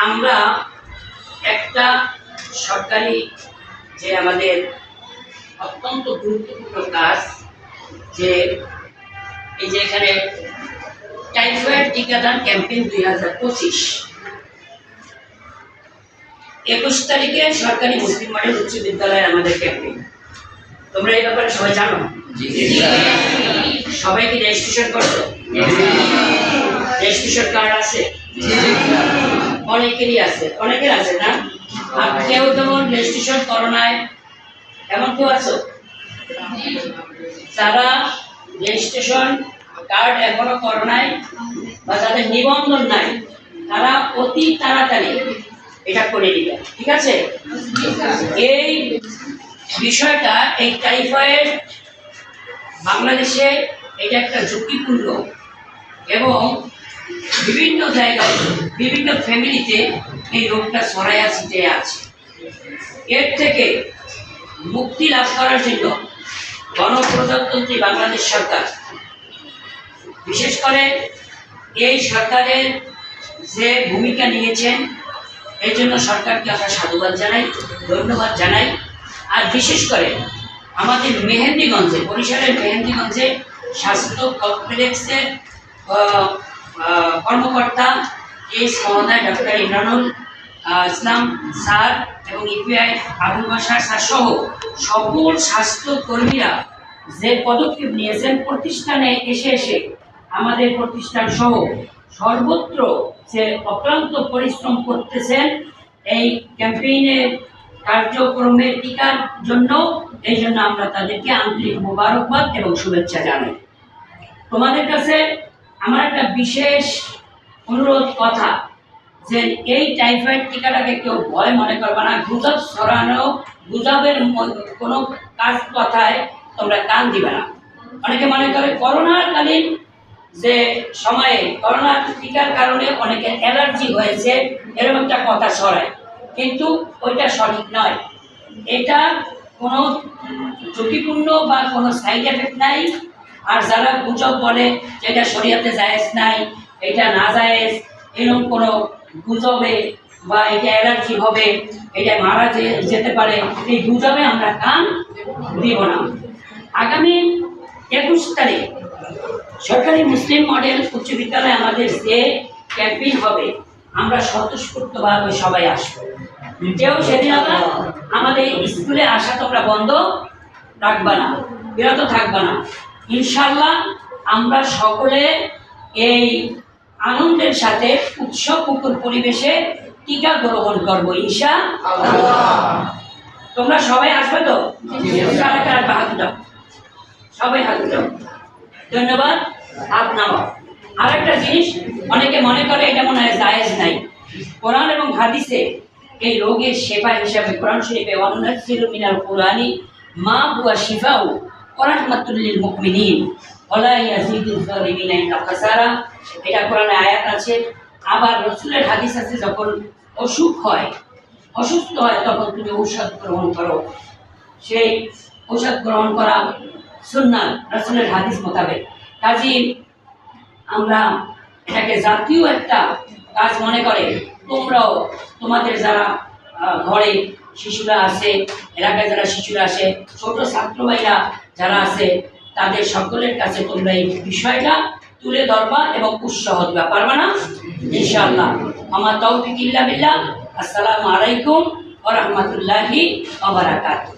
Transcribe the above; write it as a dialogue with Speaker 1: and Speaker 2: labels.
Speaker 1: আমরা একটা সরকারি যে আমাদের অত্যন্ত গুরুত্বপূর্ণ কাজ, যে এই যে এখানে টাইফয়েড টিকাদান ক্যাম্পেইন 2025 21 তারিখে সরকারি মুসলিম মডেল উচ্চ বিদ্যালয়ে আমাদের ক্যাম্পেইন। তোমরা এই ব্যাপারে সবাই জানো? সবাই কি রেজিস্ট্রেশন করছো? রেজিস্ট্রেশন কার্ড আছে? অনেকেরই আছে, অনেকের আছে না? আর কেউ যেমন রেজিস্ট্রেশন করো নাই এমন কেউ আছো? যারা রেজিস্ট্রেশন কার্ড এখনো করো নাই বা যাদের নিবন্ধন নাই, তারা অতি তাড়াতাড়ি এটা করে নিবে, ঠিক আছে? এই বিষয়টা, এই টাইফয়েড বাংলাদেশে এটা একটা ঝুঁকিপূর্ণ এবং বিভিন্ন জায়গায় বিভিন্ন ফ্যামিলিতে এই রোগটা ছড়াইয়া ছিটিয়ে আছে। এর থেকে মুক্তি লাভ করার জন্য গণপ্রজাতন্ত্রী বাংলাদেশ সরকার, বিশেষ করে এই সরকারের যে ভূমিকা নিয়েছেন, এই জন্য সরকারকে আমরা সাধুবাদ জানাই, ধন্যবাদ জানাই। আর বিশেষ করে আমাদের মেহেন্দিগঞ্জে, বরিশালের মেহেন্দিগঞ্জে স্বাস্থ্য কমপ্লেক্সের কর্মকর্তা এই মহোদয় ডক্টর ইমরানুল ইসলাম স্যার এবং ইপিআই আবুল বাশার স্যার সহ সকল স্বাস্থ্যকর্মীরা যে পদক্ষেপ নিয়েছেন, প্রতিষ্ঠানে এসে এসে আমাদের প্রতিষ্ঠান সহ সর্বত্র যে অক্লান্ত পরিশ্রম করতেছেন এই ক্যাম্পেইনের কার্যক্রমের টিকার জন্য, এই জন্য আমরা তাদেরকে আন্তরিক মোবারকবাদ এবং শুভেচ্ছা জানাই। তোমাদের কাছে আমার একটা বিশেষ অনুরোধ কথা, যে এই টাইফয়েড টিকাটাকে কেউ ভয় মনে করবে না। গুজব ছড়ানো, গুজবের কোনো কাজ কথায় তোমরা কান দিবে না। অনেকে মনে করে করোনাকালীন যে সময়ে করোনা টিকার কারণে অনেকের অ্যালার্জি হয়েছে, এরকম একটা কথা ছড়ায়, কিন্তু ওইটা সঠিক নয়। এটা কোনো ঝুঁকিপূর্ণ বা কোনো সাইড এফেক্ট নাই। আর যারা গুজব বলে যেটা শরীয়তে জায়েজ নাই, এটা না জায়েজ, এরকম কোনো গুজবে বা এটা অ্যালার্জি হবে, এটা মারা যেতে পারে, এই গুজবে আমরা কান দিব না। আগামী 21 তারিখ সরকারি মুসলিম মডেল উচ্চ বিদ্যালয়ে আমাদের যে ক্যাম্পেইন হবে, আমরা স্বতঃস্ফূর্তভাবে সবাই আসবো। কেউ সেদিন আবার আমাদের স্কুলে আসা তোমরা বন্ধ রাখবা না, বিরত থাকবা না। ইনশাল্লাহ আমরা সকলে এই আনন্দের সাথে উৎসবমুখর পরিবেশে টিকা গ্রহণ করবো ইনশাআল্লাহ। তোমরা সবাই আসবে তো? হাত দাও, সবাই হাত দাও। ধন্যবাদ, হাত নামাও। আর একটা জিনিস, অনেকে মনে করে এটা মনে হয় জায়েজ নাই। কোরআন এবং হাদিসে এই রোগের সেবা হিসাবে কোরআন শরীফে ওয়ানাজ্জিলু মিনাল কুরআনি মা হুয়া শিফাউ ওয়া রাহমাতুল লিল মুমিনিন ওয়ালা ইয়াজিদুল যালিমিনা ইল্লা খাসারা, এটা কোরআনে আয়াত আছে। আবার রাসূলের হাদিস আছে, যখন অসুস্থ হয় তখন তুমি ঔষধ গ্রহণ করো। সেই ঔষধ গ্রহণ করা সুন্নাত রাসূলের হাদিস মোতাবেক। কাজী আমরা এটাকে জাতীয় একটা কাজ মনে করে তোমরাও তোমাদের যারা ঘরে শিশুরা আছে, এলাকায় যারা শিশুরা আসে, ছোট ছাত্র ভাইরা যারা আছে, তাদের সকলের কাছে তোমরা এই বিষয়টা তুলে ধরবা এবং উৎসাহ দিবা, পারবা না? ইনশাআল্লাহ। আমার তৌফিক ইল্লা বিল্লাহ। আসসালামু আলাইকুম ওয়া রাহমাতুল্লাহি ওয়া বারাকাতুহু।